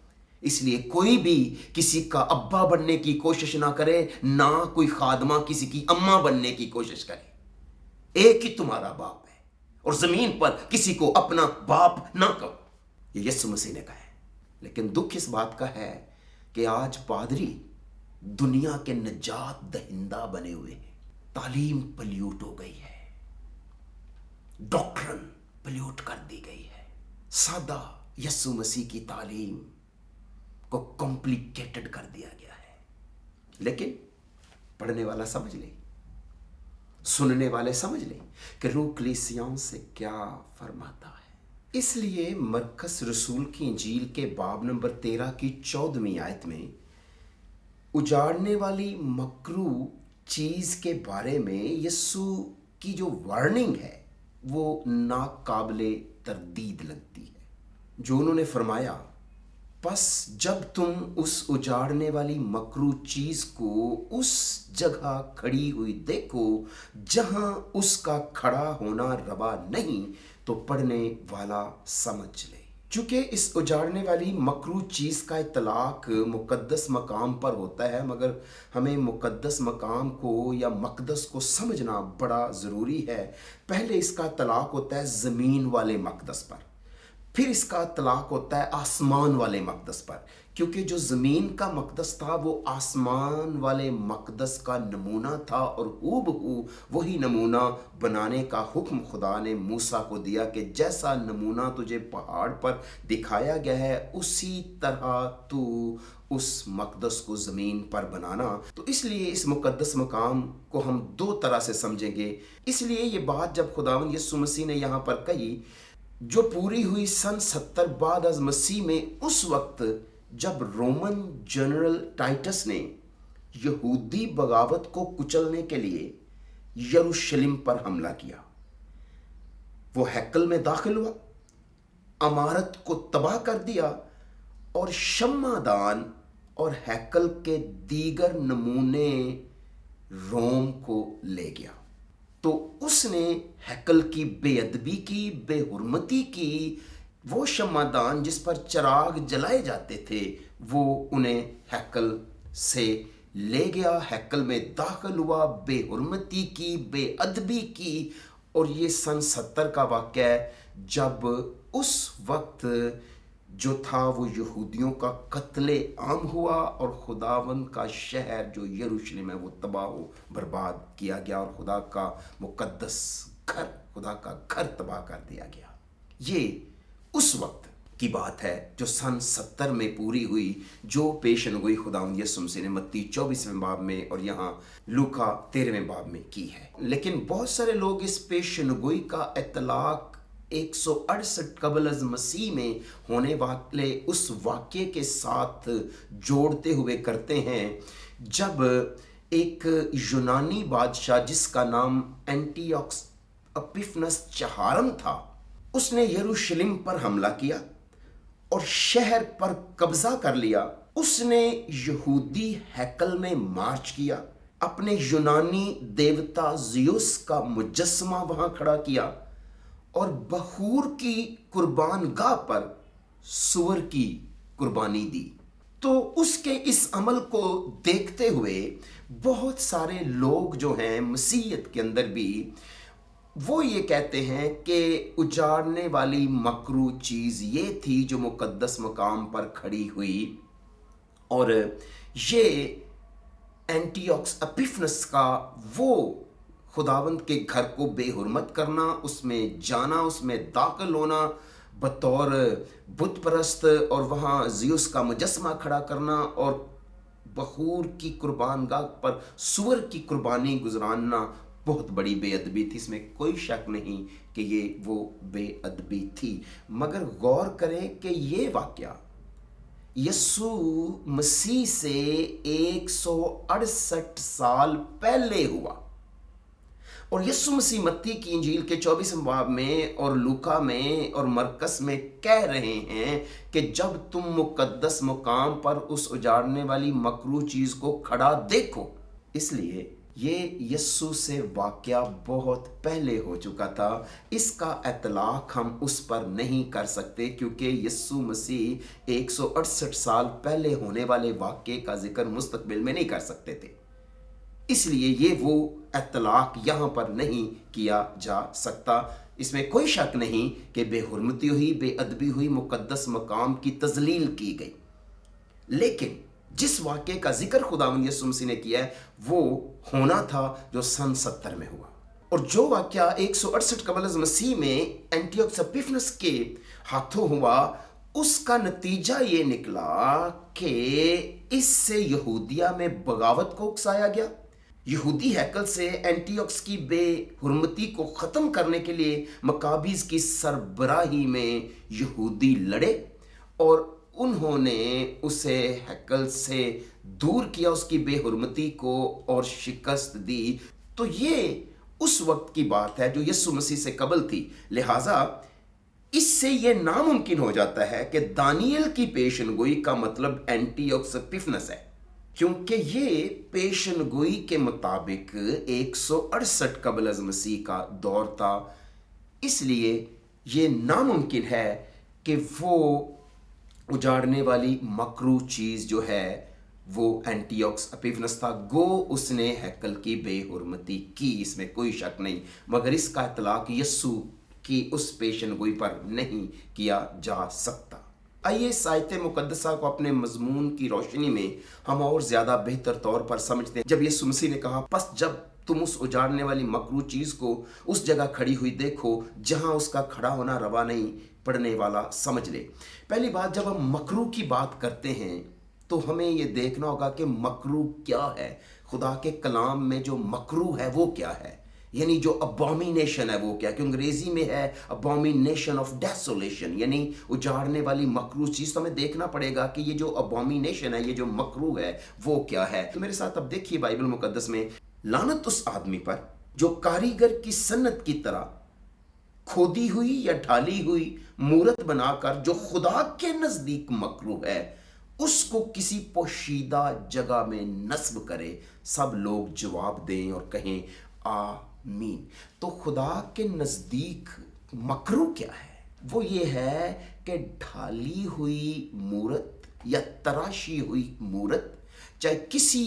इसलिए कोई भी किसी का अब्बा बनने की कोशिश ना करे, ना कोई खादमा किसी की अम्मा बनने की कोशिश करे। एक ही तुम्हारा बाप है और जमीन पर किसी को अपना बाप ना कहो, ये यीशु मसीह ने कहा है। लेकिन दुख इस बात का है कि आज पादरी दुनिया के नजात दहिंदा बने हुए हैं। तालीम पल्यूट हो गई है, डॉक्ट्रिन पल्यूट कर दी गई है, सादा यीशु मसीह की तालीम को कॉम्प्लिकेटेड कर दिया गया है। लेकिन पढ़ने वाला समझ ले, सुनने वाले समझ ले कि रूह कलीसियाओं से क्या फरमाता है। इसलिए मरकस रसूल की इंजील के बाब नंबर 13 की 14वीं आयत में उजाड़ने वाली मकरू चीज के बारे में यीशु की जो वार्निंग है वो नाकाबिले तरदीद लगती है। जो उन्होंने फरमाया, बस जब तुम उस उजाड़ने वाली मकरू चीज को उस जगह खड़ी हुई देखो जहां उसका खड़ा होना रवा नहीं, तो पढ़ने वाला समझ ले। चूँकि इस उजाड़ने वाली मकरू चीज़ का इतलाक मुकद्दस मकाम पर होता है, मगर हमें मुकद्दस मकाम को या मकदस को समझना बड़ा ज़रूरी है। पहले इसका इतलाक होता है ज़मीन वाले मकदस पर, फिर इसका इतलाक होता है आसमान वाले मकदस पर, क्योंकि जो ज़मीन का मकदस था वो आसमान वाले मकदस का नमूना था, और हूबहू वही नमूना बनाने का हुक्म खुदा ने मूसा को दिया कि जैसा नमूना तुझे पहाड़ पर दिखाया गया है उसी तरह तू उस मकदस को ज़मीन पर बनाना। तो इसलिए इस मुकद्दस मकाम को हम दो तरह से समझेंगे। इसलिए ये बात जब खुदावंद यीशु मसीह ने यहाँ पर कही, जो पूरी हुई सन 70 बाद अज़ मसीह में, उस वक्त जब रोमन जनरल टाइटस ने यहूदी बगावत को कुचलने के लिए यरूशलेम पर हमला किया, वो हैकल में दाखिल हुआ, अमारत को तबाह कर दिया और शम्मादान और हैकल के दीगर नमूने रोम को ले गया। तो उसने हैकल की बेअदबी की, बेहुरमती की। वो शम्मादान जिस पर चिराग जलाए जाते थे वो उन्हें हैकल से ले गया, हैकल में दाखिल हुआ, बेहुरमती की, बेअदबी की। और ये सन 70 का वाक़या है, जब उस वक्त जो था वो यहूदियों का कत्ले आम हुआ और खुदावंद का शहर जो यरूशलेम है वो तबाह बर्बाद किया गया, और खुदा का मुकद्दस घर, खुदा का घर तबाह कर दिया गया। ये उस वक्त की बात है जो सन 70 में पूरी हुई, जो पेशन गोई खुदावंद यीशु मसीह ने मत्ती 24वें बाब में और यहाँ लूका 13वें बाब में की है। लेकिन बहुत सारे लोग इस पेशन गोई का इतलाक 168 कबल अज़ मसीह में होने वाले उस वाक़ये के साथ जोड़ते हुए करते हैं, जब एक यूनानी बादशाह जिसका नाम एंटियोकस एपिफनस चहारम था, उसने यरूशलेम पर हमला किया और शहर पर कब्जा कर लिया। उसने यहूदी हैकल में मार्च किया, अपने यूनानी देवता ज़ियुस का मुजस्समा वहां खड़ा किया और बखूर की कुर्बान गाह पर सुअर की कुर्बानी दी। तो उसके इस अमल को देखते हुए बहुत सारे लोग जो हैं मसीहत के अंदर भी, वो ये कहते हैं कि उजाड़ने वाली मकरू चीज़ ये थी जो मुकद्दस मकाम पर खड़ी हुई, और ये एंटियोकस एपिफनस का वो खुदावंद के घर को बेहुरमत करना, उसमें जाना, उसमें दाखिल होना बतौर बुत परस्त, और वहाँ ज़ियुस का मुजस्समा खड़ा करना और बखूर की कुर्बान गाह पर सुअर की कुर्बानी गुजराना, बहुत बड़ी बेअदबी थी, इसमें कोई शक नहीं कि ये वो बेअदबी थी। मगर गौर करें कि ये वाक़या यीशु मसीह से 168 साल पहले हुआ। और यीशु मसीह मत्ती की इंजील के 24वें बाब में और लूका में और मरकस में कह रहे हैं कि जब तुम मुकद्दस मुकाम पर उस उजाड़ने वाली मकरूह चीज़ को खड़ा देखो। इसलिए ये यीशु से वाक़या बहुत पहले हो चुका था, इसका इतलाक़ हम उस पर नहीं कर सकते क्योंकि यीशु मसीह 168 साल पहले होने वाले वाक़ये का जिक्र मुस्तक़बिल में नहीं कर सकते थे। इसलिए ये वो इतलाक़ यहाँ पर नहीं किया जा सकता। इसमें कोई शक नहीं कि बेहुरमती हुई, बेअदबी हुई, मुक़द्दस मकाम की तज़लील की गई। लेकिन जिस वाक़ये का जिक्र खुदावंद यीशु मसीह ने किया है वो होना था जो सन 70 में हुआ। और जो वाक़या 168 कबल अज़ मसीह में एंटियोकस एपिफनस के हाथों हुआ, उसका नतीजा ये निकला कि इससे यहूदिया में बगावत को उकसाया गया। यहूदी हैकल से एंटियोकस की बेहुरमती को ख़त्म करने के लिए मकाबीज़ की सरबराही में यहूदी लड़े और उन्होंने उसे हैकल से दूर किया, उसकी बेहुरमती को, और शिकस्त दी। तो ये उस वक्त की बात है जो यीशु मसीह से कबल थी। लिहाजा इससे ये नामुमकिन हो जाता है कि दानियल की पेशनगोई का मतलब एंटियोकस एपिफनस है, क्योंकि ये पेशनगोई के मुताबिक 168 कबल अज़ मसीह का दौर था। इसलिए ये नामुमकिन है कि वो उजाड़ने वाली मकरूह चीज़ जो है वो एंटियोकस एपिफनस था। गो उसने हैकल की बेहुरमती की, इसमें कोई शक नहीं, मगर इसका इतलाक़ यीशु की उस पेशनगोई पर नहीं किया जा सकता। आइए इस आयत मुक़द्दसा को अपने मज़मून की रोशनी में हम और ज़्यादा बेहतर तौर पर समझते हैं। जब यीशु मसीह ने कहा, बस जब तुम उस उजाड़ने वाली मकरूह चीज़ को उस जगह खड़ी हुई देखो जहां उसका खड़ा होना रवा नहीं पड़ने वाला समझ ले। पहली बात, जब हम मकरूह की बात करते हैं तो हमें ये देखना होगा कि मकरूह क्या है। खुदा के कलाम में जो मकरूह है वो क्या है, यानी जो अबॉमिनेशन है वो क्या, कि अंग्रेजी में है अबॉमिनेशन ऑफ डेसोलेशन, यानी उजाड़ने वाली मकरूह चीज़। तो हमें देखना पड़ेगा कि ये जो अबॉमिनेशन है, ये जो मकरूह है वो क्या है। तो मेरे साथ अब देखिए बाइबल मुकद्दस में, लानत उस आदमी पर जो कारीगर की सन्नत की तरह खोदी हुई या ढाली हुई मूरत बनाकर जो खुदा के नज़दीक मकरूह है उसको किसी पोशीदा जगह में नस्ब करे। सब लोग जवाब दें और कहें आमीन। तो खुदा के नज़दीक मकरूह क्या है? वो ये है कि ढाली हुई मूरत या तराशी हुई मूरत, चाहे किसी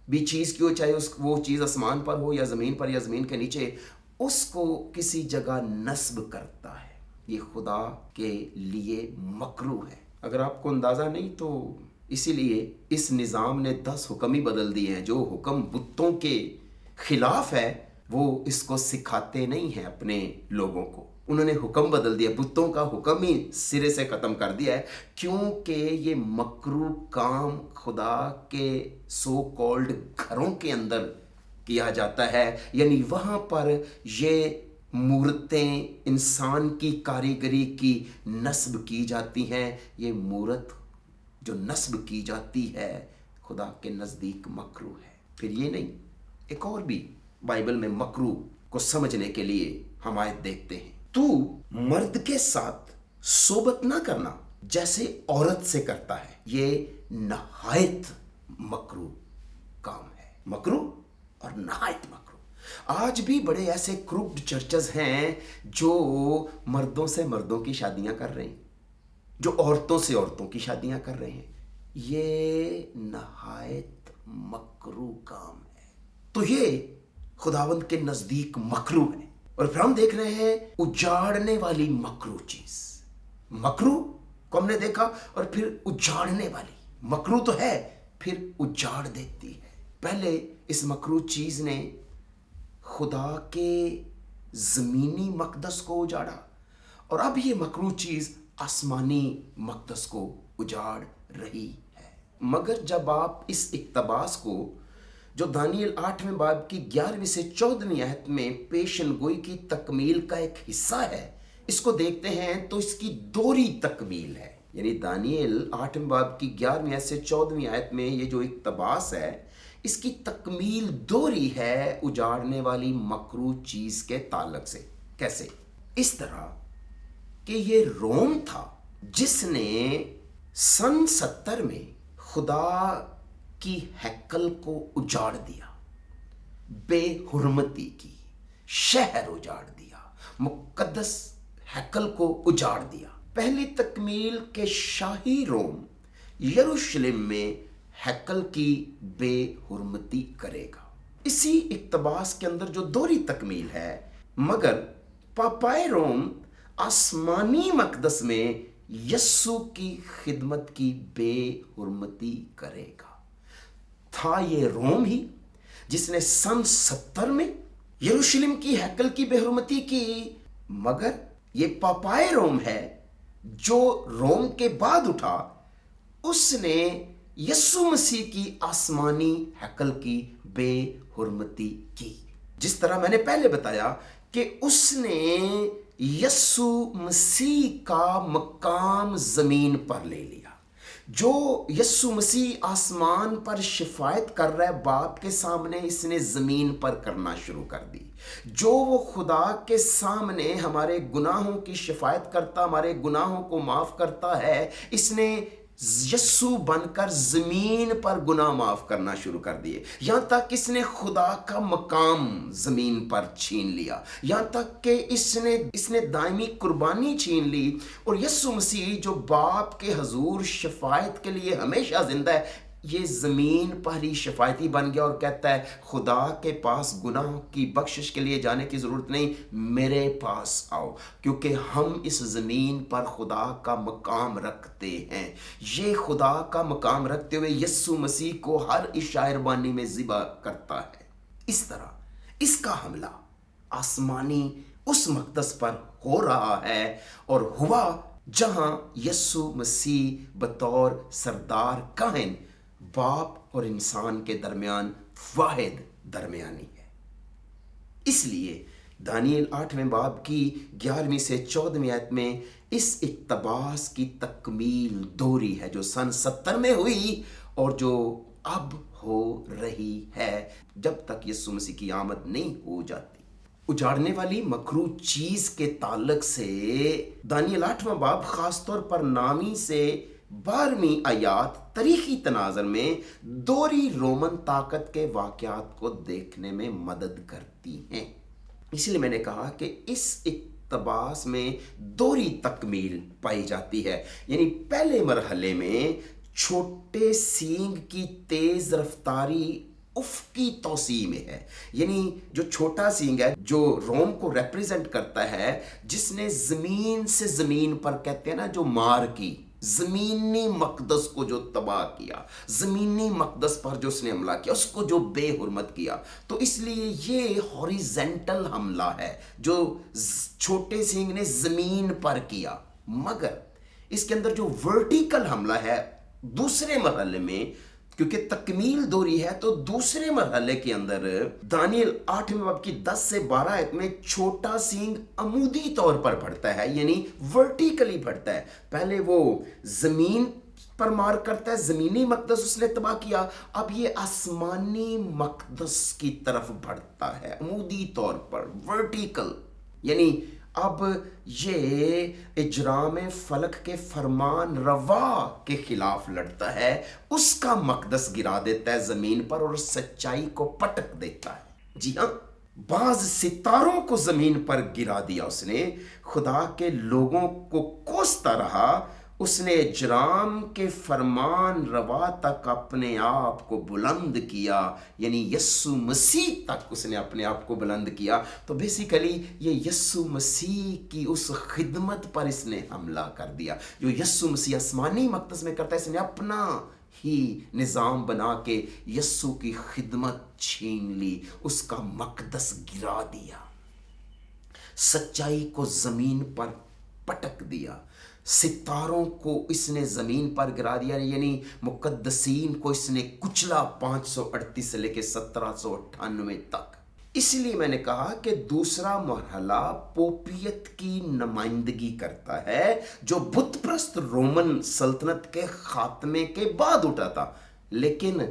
भी चीज़ की हो, चाहे वो चीज़ आसमान पर हो या ज़मीन पर या ज़मीन के नीचे, उसको किसी जगह नस्ब करता है। ये खुदा के लिए मकरूह है। अगर आपको अंदाज़ा नहीं तो इसीलिए इस निज़ाम ने 10 हुक्म ही बदल दिए हैं। जो हुक्म बुतों के खिलाफ है वो इसको सिखाते नहीं हैं अपने लोगों को। उन्होंने हुक्म बदल दिया, बुतों का हुक्म ही सिरे से ख़त्म कर दिया है, क्योंकि ये मकरूह काम खुदा के सो कॉल्ड घरों के अंदर किया जाता है। यानी वहाँ पर ये मूर्तें इंसान की कारीगरी की नस्ब की जाती हैं। ये मूरत जो नस्ब की जाती है खुदा के नज़दीक मकरूह है। फिर ये नहीं, एक और भी बाइबल में मकरूह को समझने के लिए हम आयत देखते हैं। तू मर्द के साथ सोबत ना करना जैसे औरत से करता है, ये नहायत मकरूह काम है। मकरूह और नहायत मकरूह। आज भी बड़े ऐसे क्रूप्ड चर्चेस हैं जो मर्दों से मर्दों की शादियां कर रहे हैं, जो औरतों से औरतों की शादियां कर रहे हैं। ये नहायत मकरूह काम है। तो ये खुदावंद के नज़दीक मकरूह है। और फिर हम देख रहे हैं उजाड़ने वाली मकरूह चीज़। मकरूह को हमने देखा, और फिर उजाड़ने वाली। मकरूह तो है, फिर उजाड़ देती है। पहले इस मकरूह चीज़ ने खुदा के ज़मीनी मक़दस को उजाड़ा, और अब ये मकरूह चीज़ आसमानी मक़दस को उजाड़ रही है। मगर जब आप इस इक़्तिबास को जो दानियल 8वें बाब की 11वीं से 14वीं आयत में पेशन गोई की तकमील का एक हिस्सा है, इसको देखते हैं तो इसकी दोहरी तकमील है। यानी दानियल 8वें बाब की 11वीं आयत से 14वीं आयत में ये जो इक्तबास है, इसकी तकमील दोहरी है उजाड़ने वाली मकरू चीज के ताल्लुक से। कैसे? इस तरह कि ये रोम था जिसने सन 70 में खुदा की हैकल को उजाड़ दिया, बेहुरमती की, शहर उजाड़ दिया, मुकद्दस हैकल को उजाड़ दिया। पहली तकमील के शाही रोम यरूशलेम में हैकल की बेहुरमती करेगा। इसी इक्तबास के अंदर जो दोहरी तकमील है, मगर पापाए रोम आसमानी मकदस में यस्सु की खिदमत की बेहुरमती करेगा। था ये रोम ही जिसने सन 70 में यरूशलेम की हैकल की बेहुरमती की, मगर ये पापाए रोम है जो रोम के बाद उठा, उसने यस्सु मसीह की आसमानी हैकल की बेहुरमती की। जिस तरह मैंने पहले बताया कि उसने यस्सु मसीह का मकाम जमीन पर ले लिया। जो यस्सु मसीह आसमान पर शिफायत कर रहा है बाप के सामने, इसने जमीन पर करना शुरू कर दी। जो वो खुदा के सामने हमारे गुनाहों की शिफायत करता, हमारे गुनाहों को माफ करता है, इसने यस्सु बनकर जमीन पर गुनाह माफ करना शुरू कर दिए। यहां तक इसने खुदा का मकाम जमीन पर छीन लिया, यहां तक कि इसने दायमी कुर्बानी छीन ली। और यस्सु मसीह जो बाप के हजूर शफायत के लिए हमेशा जिंदा है, ये जमीन पर ही शफायती बन गया और कहता है खुदा के पास गुनाह की बख्शिश के लिए जाने की जरूरत नहीं, मेरे पास आओ, क्योंकि हम इस जमीन पर खुदा का मकाम रखते हैं। ये खुदा का मकाम रखते हुए यस्सु मसीह को हर इशायरबानी में ज़िबा करता है। इस तरह इसका हमला आसमानी उस मकदस पर हो रहा है और हुआ जहां यस्सु मसीह बतौर सरदार काहिन बाप और इंसान के दरमियान वाहिद दरमियानी है। इसलिए दानियल 8वें बाब की 11वीं से 14वीं आयत में इस इक्तबास की तकमील दोहरी है जो सन 70 में हुई और जो अब हो रही है जब तक यीशु मसीह की आमद नहीं हो जाती। उजाड़ने वाली मकरू चीज के ताल्लुक से दानियल 8वां बाब खासतौर पर नामी से 12वीं आयात तारीखी तनाज़र में दोहरी रोमन ताकत के वाक़यात को देखने में मदद करती हैं। इसलिए मैंने कहा कि इस इक्तबास में दोहरी तकमील पाई जाती है। यानी पहले मरहले में छोटे सींग की तेज रफ्तारी उफ़क़ी तौसी में है, यानी जो छोटा सींग है जो रोम को रिप्रेजेंट करता है, जिसने ज़मीन से ज़मीन पर कहते हैं ना जो मार की, ज़मीनी मकदस को जो तबाह किया, ज़मीनी मकदस पर जो उसने हमला किया, उसको जो बेहुरमत किया। तो इसलिए ये हॉरिजेंटल हमला है जो छोटे सिंह ने ज़मीन पर किया। मगर इसके अंदर जो वर्टिकल हमला है दूसरे मरहले में, क्योंकि तकमील दोहरी है, तो दूसरे मरहले के अंदर दानियल 8वें बाब की 10 से 12 आयत में छोटा सींग अमूदी तौर पर बढ़ता है, यानी वर्टिकली बढ़ता है। पहले वो जमीन पर मार करता है, जमीनी मकदस उसने तबाह किया, अब ये आसमानी मकदस की तरफ बढ़ता है अमूदी तौर पर, वर्टिकल। यानी अब ये इजराम फलक के फरमान रवा के खिलाफ लड़ता है, उसका मकदस गिरा देता है जमीन पर और सच्चाई को पटक देता है। जी हाँ, बाज सितारों को जमीन पर गिरा दिया उसने, खुदा के लोगों को कोसता रहा, उसने इजराम के फरमान रवा तक अपने आप को बुलंद किया, यानी यस्सु मसीह तक उसने अपने आप को बुलंद किया। तो बेसिकली ये यस्सु मसीह की उस खिदमत पर इसने हमला कर दिया जो यस्सु मसीह आसमानी मकदस में करता है। इसने अपना ही निज़ाम बना के यस्सु की खिदमत छीन ली, उसका मकदस गिरा दिया, सच्चाई को ज़मीन पर पटक दिया, सितारों को इसने ज़मीन पर गिरा दिया, यानी मुकद्दसीन को इसने कुचला 538 से लेकर 1798 तक। इसलिए मैंने कहा कि दूसरा मरहला पोपियत की नुमाइंदगी करता है, जो बुतप्रस्त रोमन सल्तनत के खात्मे के बाद उठा था, लेकिन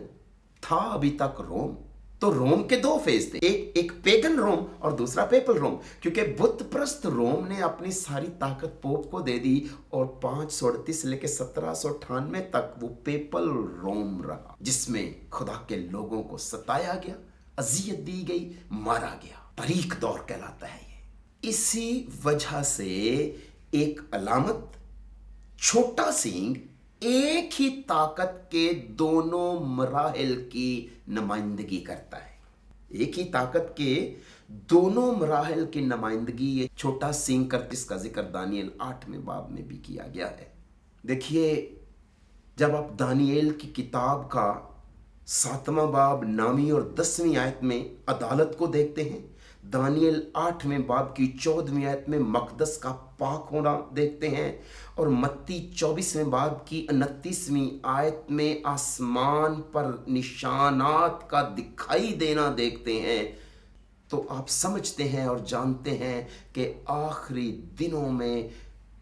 था अभी तक रोम। तो रोम के दो फेज थे, एक पेगन रोम और दूसरा पेपल रोम, क्योंकि बुतप्रस्त रोम ने अपनी सारी ताकत पोप को दे दी और 538 से लेकर 1798 तक वो पेपल रोम रहा, जिसमें खुदा के लोगों को सताया गया, अजियत दी गई, मारा गया। तारीख दौर कहलाता है ये। इसी वजह से एक अलामत, छोटा सींग, एक ही ताकत के दोनों मराहिल की नुमाइंदगी करता है। एक ही ताकत के दोनों मराहिल की नुमाइंदगी ये छोटा सींग करती, इसका जिक्र दानियल 8वें बाब में भी किया गया है। देखिए, जब आप दानियल की किताब का 7वां बाब 9वीं और 10वीं आयत में अदालत को देखते हैं, दानियल 8वें बाब की 14वीं आयत में मकदस का पाक होना देखते हैं, और मत्ती 24वें बाब की 29वीं आयत में आसमान पर निशानात का दिखाई देना देखते हैं, तो आप समझते हैं और जानते हैं कि आखिरी दिनों में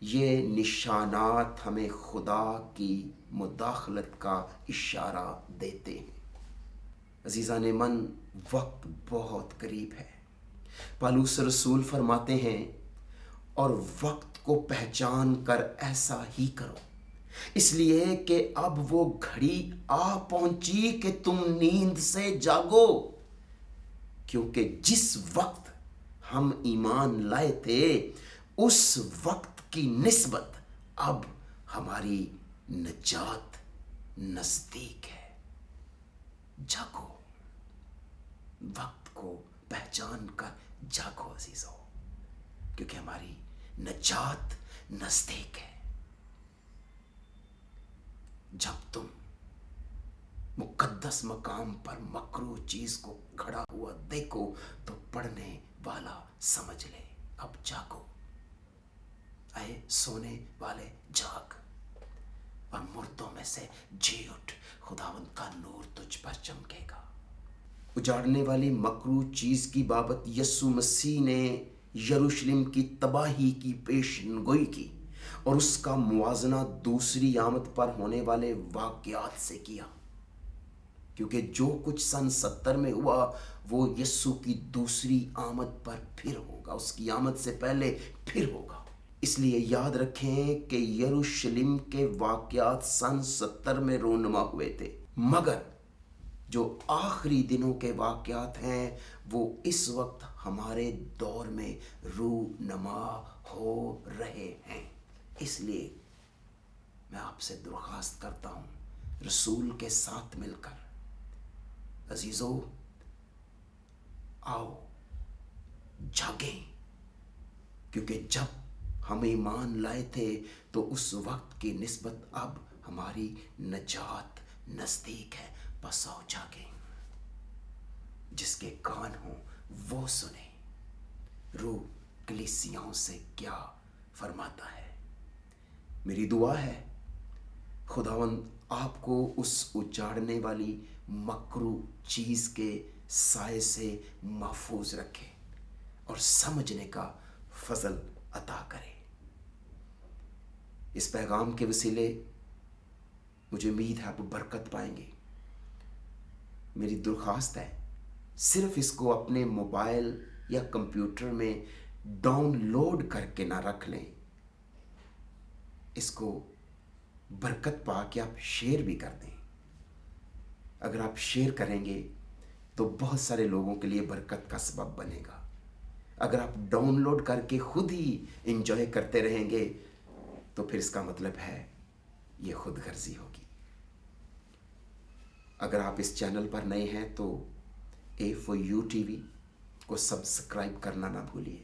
ये निशानात हमें खुदा की मुदाखलत का इशारा देते हैं। अजीज़ान मन, वक्त बहुत करीब है। पौलुस रसूल फरमाते हैं, और वक्त को पहचान कर ऐसा ही करो, इसलिए कि अब वो घड़ी आ पहुंची कि तुम नींद से जागो, क्योंकि जिस वक्त हम ईमान लाए थे उस वक्त की निस्बत अब हमारी नजात नजदीक है। जागो, वक्त को पहचान कर जागो अजीजों, क्योंकि हमारी नजात नजदीक है। जब तुम मुकद्दस मकाम पर मकरू चीज को खड़ा हुआ देखो तो पढ़ने वाला समझ ले, अब जागो। आए सोने वाले जाग, और मुर्दों में से जी उठ, खुदावंद का नूर तुझ पर चमकेगा। उजाड़ने वाली मकरू चीज की बाबत यस्सु मसीह ने यरूशलेम की तबाही की पेशनगोई की, और उसका मुवाजना दूसरी आमद पर होने वाले वाक़यात से किया, क्योंकि जो कुछ सन 70 में हुआ वो यस्सु की दूसरी आमद पर फिर होगा, उसकी आमद से पहले फिर होगा। इसलिए याद रखें कि यरूशलेम के वाक़यात सन 70 में रूनुमा हुए थे, मगर जो आखिरी दिनों के वाक़यात हैं वो इस वक्त हमारे दौर में रूनुमा हो रहे हैं। इसलिए मैं आपसे दरख्वास्त करता हूँ, रसूल के साथ मिलकर, अजीजों आओ जागें, क्योंकि जब हम ईमान लाए थे तो उस वक्त की निस्बत अब हमारी नजात नजदीक है। बस आओ जागें, जिसके कान हो वो सुने, रूह कलीसियाओं से क्या फरमाता है। मेरी दुआ है खुदावंद आपको उस उजाड़ने वाली मकरू चीज के साए से महफूज रखे और समझने का फजल अता करे। इस पैगाम के वसीले मुझे उम्मीद है आप बरकत पाएंगे। मेरी दरख्वास्त है, सिर्फ इसको अपने मोबाइल या कंप्यूटर में डाउनलोड करके ना रख लें, इसको बरकत पा के आप शेयर भी कर दें। अगर आप शेयर करेंगे तो बहुत सारे लोगों के लिए बरकत का सबब बनेगा। अगर आप डाउनलोड करके खुद ही एंजॉय करते रहेंगे तो फिर इसका मतलब है ये खुद गर्जी होगी। अगर आप इस चैनल पर नए हैं तो A4U TV को सब्सक्राइब करना ना भूलिए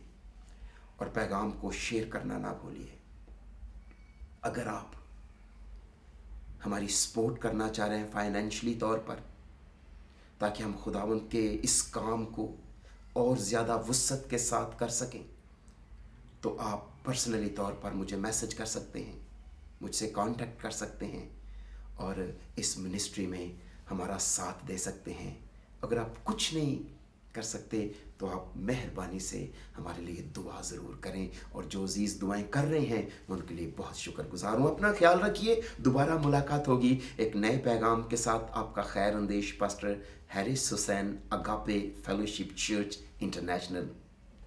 और पैगाम को शेयर करना ना भूलिए। अगर आप हमारी सपोर्ट करना चाह रहे हैं फाइनेंशियली तौर पर, ताकि हम खुदावंद के इस काम को और ज़्यादा वुसअत के साथ कर सकें, तो आप पर्सनली तौर पर मुझे मैसेज कर सकते हैं। مجھ سے کانٹیکٹ کر سکتے ہیں اور اس منسٹری میں ہمارا ساتھ دے سکتے ہیں. اگر آپ کچھ نہیں کر سکتے تو آپ مہربانی سے ہمارے لیے دعا ضرور کریں, اور جو عزیز دعائیں کر رہے ہیں میں ان کے لیے بہت شکر گزار ہوں. اپنا خیال رکھیے, دوبارہ ملاقات ہوگی ایک نئے پیغام کے ساتھ. آپ کا خیر اندیش پاسٹر ہیرس حسین, اگاپے فیلوشپ چرچ انٹرنیشنل.